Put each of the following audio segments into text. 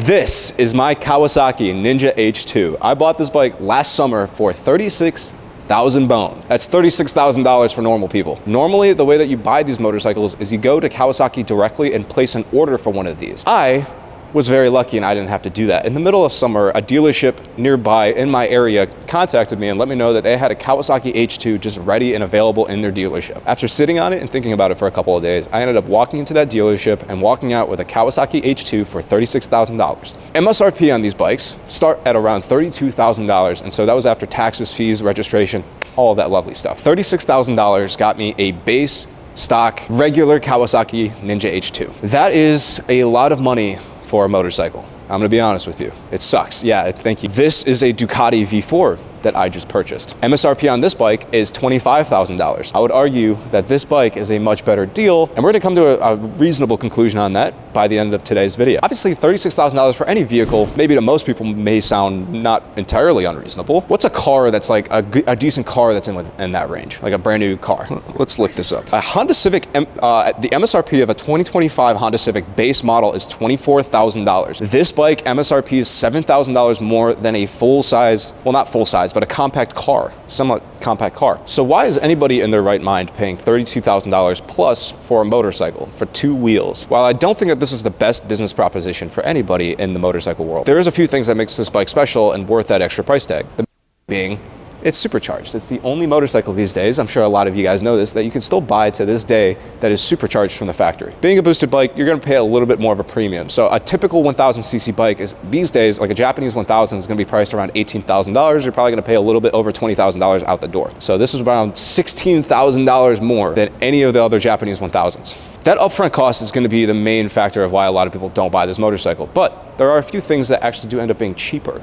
This is my Kawasaki Ninja H2. I bought this bike last summer for 36,000 bones. That's $36,000 for normal people. Normally, the way that you buy these motorcycles is you go to Kawasaki directly and place an order for one of these. I was very lucky and I didn't have to do that. In the middle of summer, a dealership nearby in my area contacted me and let me know that they had a Kawasaki H2 just ready and available in their dealership. After sitting on it and thinking about it for a couple of days, I ended up walking into that dealership and walking out with a Kawasaki H2 for $36,000. MSRP on these bikes start at around $32,000, and so that was after taxes, fees, registration, all of that lovely stuff. $36,000 got me a base stock regular Kawasaki Ninja H2. That is a lot of money for a motorcycle. I'm gonna be honest with you. It sucks. Yeah, thank you. This is a Ducati V4 that I just purchased. MSRP on this bike is $25,000. I would argue that this bike is a much better deal, and we're gonna come to a reasonable conclusion on that by the end of today's video. Obviously, $36,000 for any vehicle, maybe to most people may sound not entirely unreasonable. What's a car that's like a decent car that's in that range? Like a brand new car. Let's look this up. A Honda Civic, the MSRP of a 2025 Honda Civic base model is $24,000. This bike MSRP is $7,000 more than a full-size, well, not full-size, but a compact car, somewhat compact car. So why is anybody in their right mind paying $32,000 plus for a motorcycle for two wheels? While I don't think that this is the best business proposition for anybody in the motorcycle world, there is a few things that makes this bike special and worth that extra price tag. The being, it's supercharged. It's the only motorcycle these days, I'm sure a lot of you guys know this, that you can still buy to this day that is supercharged from the factory. Being a boosted bike, you're gonna pay a little bit more of a premium. So a typical 1000cc bike is these days, like a Japanese 1000 is gonna be priced around $18,000. You're probably gonna pay a little bit over $20,000 out the door. So this is around $16,000 more than any of the other Japanese 1000s. That upfront cost is gonna be the main factor of why a lot of people don't buy this motorcycle. But there are a few things that actually do end up being cheaper.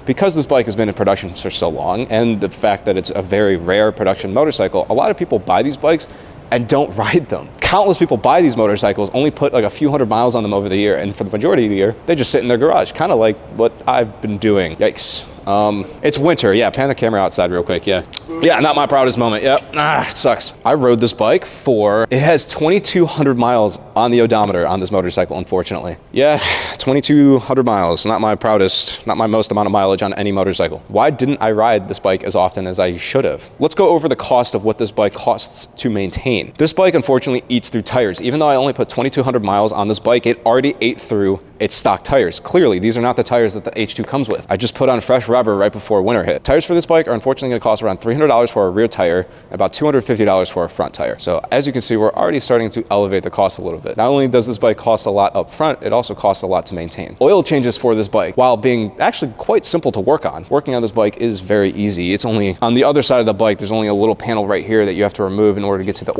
Because this bike has been in production for so long, and the fact that it's a very rare production motorcycle, a lot of people buy these bikes and don't ride them. Countless people buy these motorcycles, only put like a few hundred miles on them over the year, and for the majority of the year, they just sit in their garage, kind of like what I've been doing. Yikes. It's winter. Yeah, pan the camera outside real quick. Yeah, not my proudest moment. Yep. It sucks. I rode this bike it has 2,200 miles on the odometer on this motorcycle, unfortunately. Yeah, 2,200 miles. Not my proudest, not my most amount of mileage on any motorcycle. Why didn't I ride this bike as often as I should have? Let's go over the cost of what this bike costs to maintain. This bike, unfortunately, eats through tires. Even though I only put 2,200 miles on this bike, it already ate through its stock tires. Clearly, these are not the tires that the H2 comes with. I just put on fresh rubber right before winter hit. Tires for this bike are unfortunately gonna cost around $300 for a rear tire and about $250 for a front tire. So as you can see, we're already starting to elevate the cost a little bit. Not only does this bike cost a lot up front, it also costs a lot to maintain. Oil changes for this bike, while being actually quite simple to work on, working on this bike is very easy. It's only on the other side of the bike, there's only a little panel right here that you have to remove in order to get to the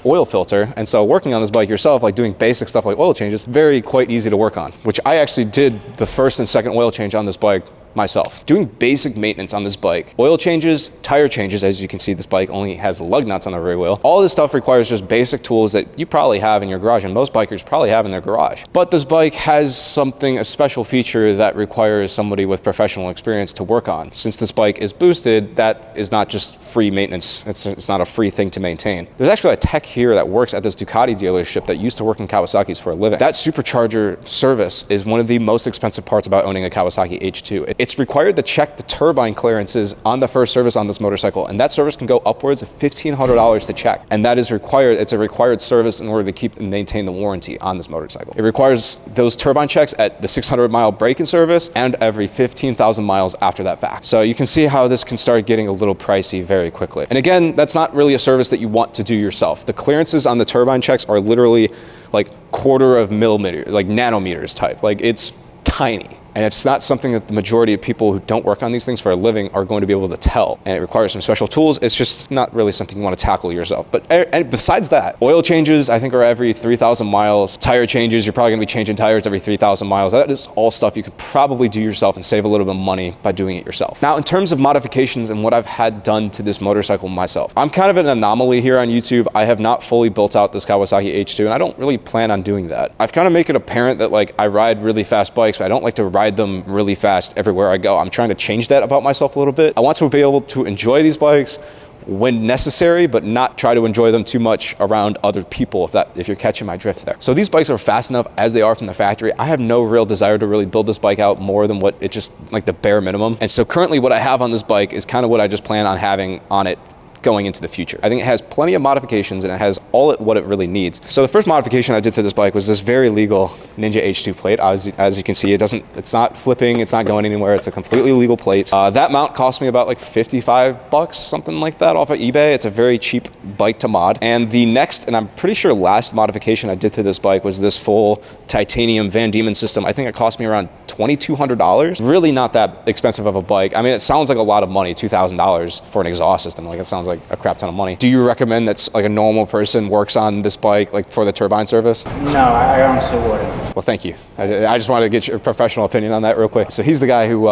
oil filter. And so working on this bike yourself, like doing basic stuff like oil changes, quite easy to work on, which I actually did the first and second oil change on this bike myself. Doing basic maintenance on this bike, oil changes, tire changes, as you can see this bike only has lug nuts on the rear wheel. All this stuff requires just basic tools that you probably have in your garage and most bikers probably have in their garage. But this bike has a special feature that requires somebody with professional experience to work on. Since this bike is boosted, that is not just free maintenance. It's not a free thing to maintain. There's actually a tech here that works at this Ducati dealership that used to work in Kawasaki's for a living. That supercharger service is one of the most expensive parts about owning a Kawasaki H2. It's required to check the turbine clearances on the first service on this motorcycle, and that service can go upwards of $1,500 to check. And that is required. It's a required service in order to keep and maintain the warranty on this motorcycle. It requires those turbine checks at the 600-mile break-in service and every 15,000 miles after that fact. So you can see how this can start getting a little pricey very quickly. And again, that's not really a service that you want to do yourself. The clearances on the turbine checks are literally like quarter of millimeter, like nanometers type. Like it's tiny. And it's not something that the majority of people who don't work on these things for a living are going to be able to tell. And it requires some special tools. It's just not really something you want to tackle yourself. But besides that, oil changes, I think, are every 3,000 miles. Tire changes, you're probably going to be changing tires every 3,000 miles. That is all stuff you could probably do yourself and save a little bit of money by doing it yourself. Now, in terms of modifications and what I've had done to this motorcycle myself, I'm kind of an anomaly here on YouTube. I have not fully built out this Kawasaki H2, and I don't really plan on doing that. I've kind of made it apparent that like I ride really fast bikes, but I don't like to ride them really fast everywhere I go. I'm trying to change that about myself a little bit. I want to be able to enjoy these bikes when necessary, but not try to enjoy them too much around other people, if you're catching my drift there. So these bikes are fast enough as they are from the factory. I have no real desire to really build this bike out more than what it just, like the bare minimum. And so currently what I have on this bike is kind of what I just plan on having on it going into the future. I think it has plenty of modifications and it has what it really needs. So the first modification I did to this bike was this very legal Ninja H2 plate. As you can see, it's not flipping, it's not going anywhere. It's a completely legal plate. That mount cost me about like 55 bucks, something like that off of eBay. It's a very cheap bike to mod. And the next, and I'm pretty sure last modification I did to this bike was this full titanium Van Diemen system. I think it cost me around $2,200. Really not that expensive of a bike. I mean, it sounds like a lot of money, $2,000 for an exhaust system. Like, it sounds like a crap ton of money. Do you recommend that like a normal person works on this bike like for the turbine service? No, I honestly wouldn't. Well, thank you. I just wanted to get your professional opinion on that real quick. So he's the guy who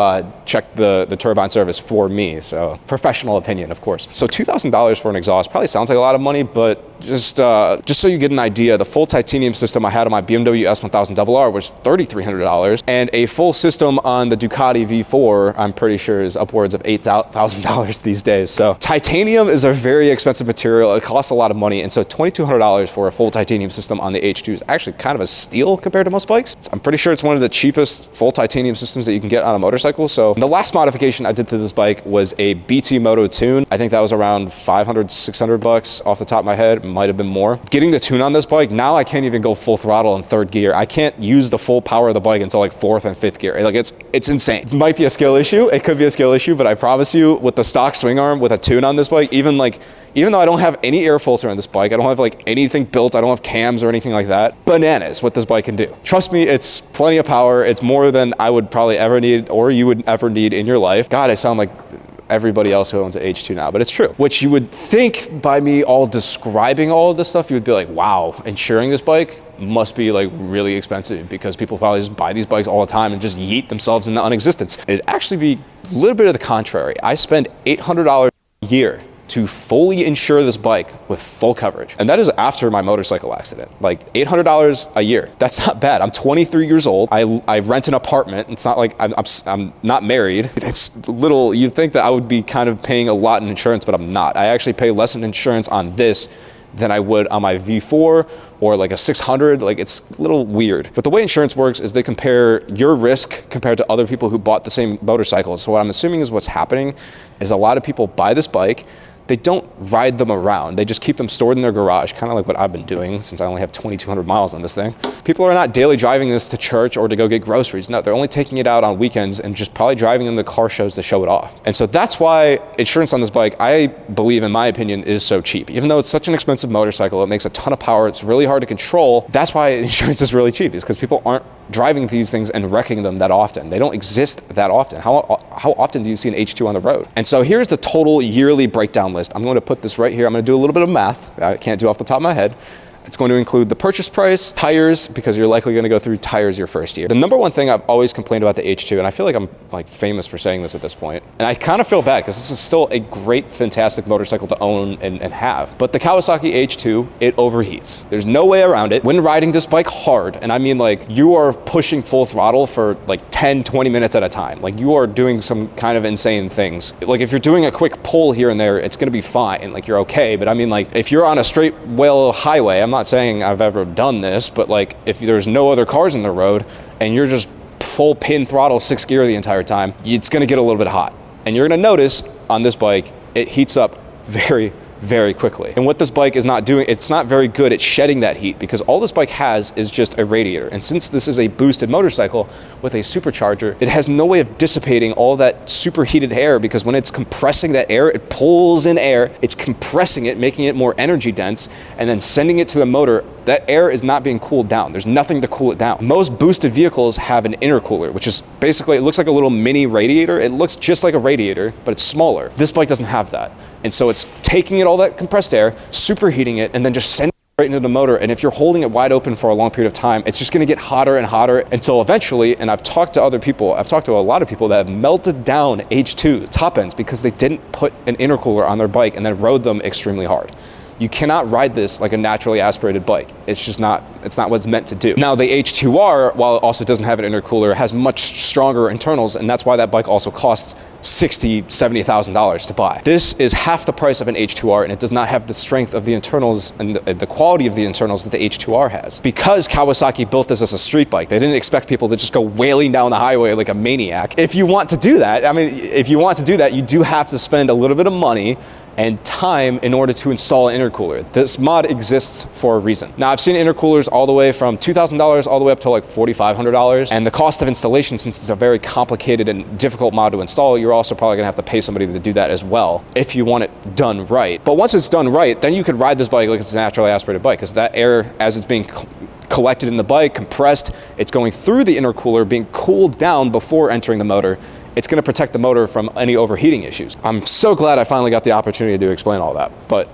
checked the turbine service for me. So professional opinion, of course. So $2,000 for an exhaust probably sounds like a lot of money, but just so you get an idea, the full titanium system I had on my BMW S1000 RR was $3,300, and a full system on the Ducati V4, I'm pretty sure, is upwards of $8,000 these days. So titanium is a very expensive material. It costs a lot of money, and so $2,200 for a full titanium system on the H2 is actually kind of a steal compared to most bikes. I'm pretty sure it's one of the cheapest full titanium systems that you can get on a motorcycle. So the last modification I did to this bike was a BT Moto tune. I think that was around 500, 600 bucks off the top of my head. It might have been more. Getting the tune on this bike, now I can't even go full throttle in third gear. I can't use the full power of the bike until like fourth and fifth gear. Like, it's insane. It might be a skill issue. It could be a skill issue, but I promise you, with the stock swing arm with a tune on this bike, even though I don't have any air filter on this bike, I don't have like anything built, I don't have cams or anything like that, bananas what this bike can do. Trust me, it's plenty of power. It's more than I would probably ever need, or you would ever need in your life. God, I sound like everybody else who owns an H2 now, but it's true. Which you would think by me all describing all of this stuff, you would be like, wow, insuring this bike must be like really expensive, because people probably just buy these bikes all the time and just yeet themselves into unexistence. It'd actually be a little bit of the contrary. I spend $800 a year to fully insure this bike with full coverage. And that is after my motorcycle accident. Like $800 a year. That's not bad. I'm 23 years old. I rent an apartment. It's not like I'm not married. It's little, you'd think that I would be kind of paying a lot in insurance, but I'm not. I actually pay less in insurance on this than I would on my V4 or like a 600. Like, it's a little weird. But the way insurance works is they compare your risk compared to other people who bought the same motorcycle. So what I'm assuming is what's happening is a lot of people buy this bike, they don't ride them around. They just keep them stored in their garage, kind of like what I've been doing since I only have 2,200 miles on this thing. People are not daily driving this to church or to go get groceries. No, they're only taking it out on weekends and just probably driving them to car shows to show it off. And so that's why insurance on this bike, I believe, in my opinion, is so cheap. Even though it's such an expensive motorcycle, it makes a ton of power, it's really hard to control. That's why insurance is really cheap, is because people aren't driving these things and wrecking them that often. They don't exist that often. How often do you see an H2 on the road? And so here's the total yearly breakdown list. I'm going to put this right here. I'm going to do a little bit of math. I can't do off the top of my head. It's going to include the purchase price, tires, because you're likely going to go through tires your first year. The number one thing I've always complained about the H2, and I feel like I'm like famous for saying this at this point, and I kind of feel bad because this is still a great, fantastic motorcycle to own and have. But the Kawasaki H2, it overheats. There's no way around it. When riding this bike hard, and I mean like you are pushing full throttle for like 10, 20 minutes at a time. Like, you are doing some kind of insane things. Like, if you're doing a quick pull here and there, it's going to be fine. Like, you're okay. But I mean, like, if you're on a straight well highway, I'm not saying I've ever done this, but like, if there's no other cars in the road and you're just full pin throttle 6th gear the entire time, it's going to get a little bit hot. And you're going to notice on this bike, it heats up very, very quickly. And what this bike is not doing, it's not very good at shedding that heat, because all this bike has is just a radiator. And since this is a boosted motorcycle with a supercharger, it has no way of dissipating all that superheated air, because when it's compressing that air, it pulls in air, it's compressing it, making it more energy dense, and then sending it to the motor. That air is not being cooled down. There's nothing to cool it down. Most boosted vehicles have an intercooler, which is basically, it looks like a little mini radiator. It looks just like a radiator, but it's smaller. This bike doesn't have that. And so it's taking it all that compressed air, superheating it, and then just sending it right into the motor. And if you're holding it wide open for a long period of time, it's just gonna get hotter and hotter until eventually, and I've talked to other people, I've talked to a lot of people that have melted down H2 top ends because they didn't put an intercooler on their bike and then rode them extremely hard. You cannot ride this like a naturally aspirated bike. It's just not, it's not what it's meant to do. Now the H2R, while it also doesn't have an intercooler, has much stronger internals, and that's why that bike also costs $60,000, $70,000 to buy. This is half the price of an H2R, and it does not have the strength of the internals and the quality of the internals that the H2R has. Because Kawasaki built this as a street bike, they didn't expect people to just go wailing down the highway like a maniac. If you want to do that, I mean, if you want to do that, you do have to spend a little bit of money and time in order to install an intercooler. This mod exists for a reason. Now, I've seen intercoolers all the way from $2,000 all the way up to like $4,500, and the cost of installation, since it's a very complicated and difficult mod to install, you're also probably gonna have to pay somebody to do that as well if you want it done right. But once it's done right, then you could ride this bike like it's a naturally aspirated bike, because that air, as it's being collected in the bike, compressed, it's going through the intercooler, being cooled down before entering the motor. It's going to protect the motor from any overheating issues. I'm so glad I finally got the opportunity to explain all that. But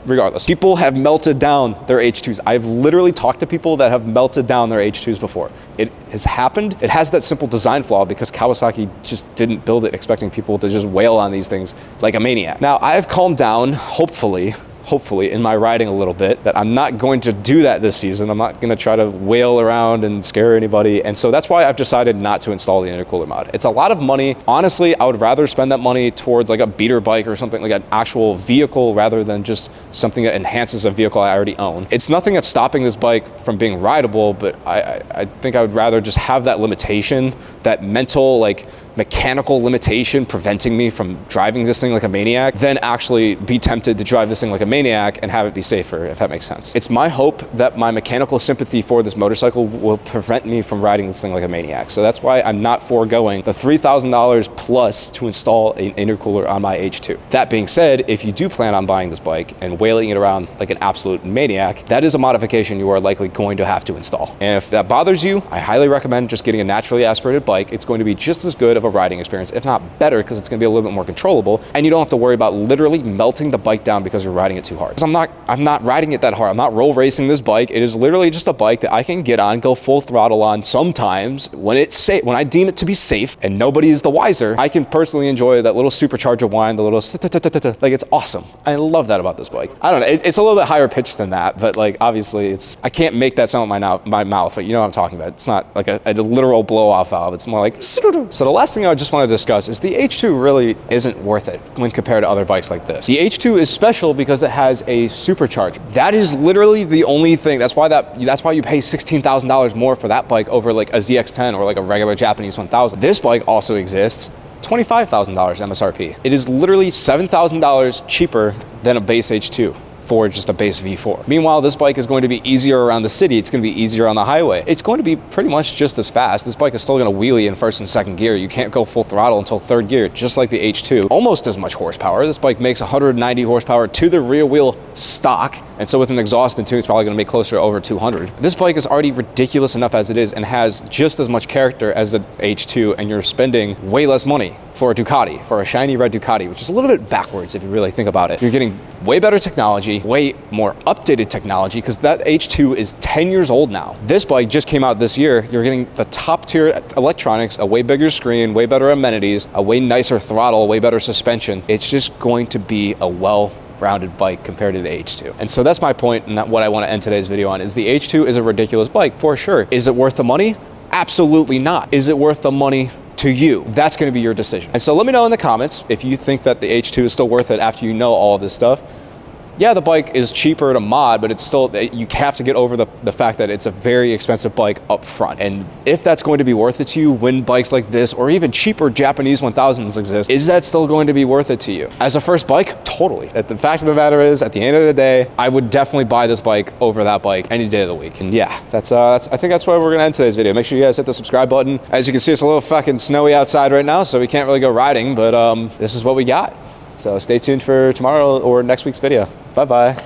regardless, people have melted down their H2s. I've literally talked to people that have melted down their H2s before. It has happened. It has that simple design flaw because Kawasaki just didn't build it expecting people to just wail on these things like a maniac. Now, I've calmed down, hopefully in my riding a little bit, that I'm not going to do that this season. I'm not gonna try to wail around and scare anybody. And so that's why I've decided not to install the intercooler mod. It's a lot of money. Honestly, I would rather spend that money towards like a beater bike or something, like an actual vehicle, rather than just something that enhances a vehicle I already own. It's nothing that's stopping this bike from being rideable, but I think I would rather just have that limitation, that mental, like mechanical limitation preventing me from driving this thing like a maniac, than actually be tempted to drive this thing like a maniac and have it be safer, if that makes sense. It's my hope that my mechanical sympathy for this motorcycle will prevent me from riding this thing like a maniac. So that's why I'm not foregoing the $3,000 plus to install an intercooler on my H2. That being said, if you do plan on buying this bike and wailing it around like an absolute maniac, that is a modification you are likely going to have to install. And if that bothers you, I highly recommend just getting a naturally aspirated bike. It's going to be just as good of a riding experience, if not better, because it's going to be a little bit more controllable, and you don't have to worry about literally melting the bike down because you're riding it too hard. I'm not riding it that hard. I'm not roll racing this bike. It is literally just a bike that I can get on, go full throttle on sometimes when it's safe, when I deem it to be safe and nobody is the wiser. I can personally enjoy that little supercharger whine, the little like, it's awesome. I love that about this bike. I don't know, it's a little bit higher pitched than that, but like obviously I can't make that sound with my mouth, but you know what I'm talking about. It's not like a literal blow off valve. It's more like. So the last thing I just want to discuss is the H2 really isn't worth it when compared to other bikes like this. The H2 is special because it has a supercharger. That is literally the only thing. That's why you pay $16,000 more for that bike over like a ZX-10 or like a regular Japanese 1000. This bike also exists. $25,000 MSRP. It is literally $7,000 cheaper than a base H2 for just a base V4. Meanwhile, this bike is going to be easier around the city. It's going to be easier on the highway. It's going to be pretty much just as fast. This bike is still going to wheelie in first and second gear. You can't go full throttle until third gear, just like the H2. Almost as much horsepower. This bike makes 190 horsepower to the rear wheel stock, and so with an exhaust and tune, it's probably going to make closer to over 200. This bike is already ridiculous enough as it is and has just as much character as the H2, and you're spending way less money for a Ducati, for a shiny red Ducati, which is a little bit backwards if you really think about it. You're getting way better technology, way more updated technology, because that H2 is 10 years old now. This bike just came out this year. You're getting the top tier electronics, a way bigger screen, way better amenities, a way nicer throttle, way better suspension. It's just going to be a well-rounded bike compared to the H2. And so that's my point, and what I want to end today's video on is the H2 is a ridiculous bike for sure. Is it worth the money? Absolutely not. Is it worth the money to you? That's going to be your decision. And so let me know in the comments if you think that the H2 is still worth it after you know all of this stuff. Yeah, the bike is cheaper to mod, but it's still, you have to get over the fact that it's a very expensive bike up front. And if that's going to be worth it to you when bikes like this or even cheaper Japanese 1000s exist, is that still going to be worth it to you? As a first bike, totally. The fact of the matter is, at the end of the day, I would definitely buy this bike over that bike any day of the week. And yeah, I think that's where we're gonna end today's video. Make sure you guys hit the subscribe button. As you can see, it's a little fucking snowy outside right now, so we can't really go riding, but this is what we got. So stay tuned for tomorrow or next week's video. Bye-bye.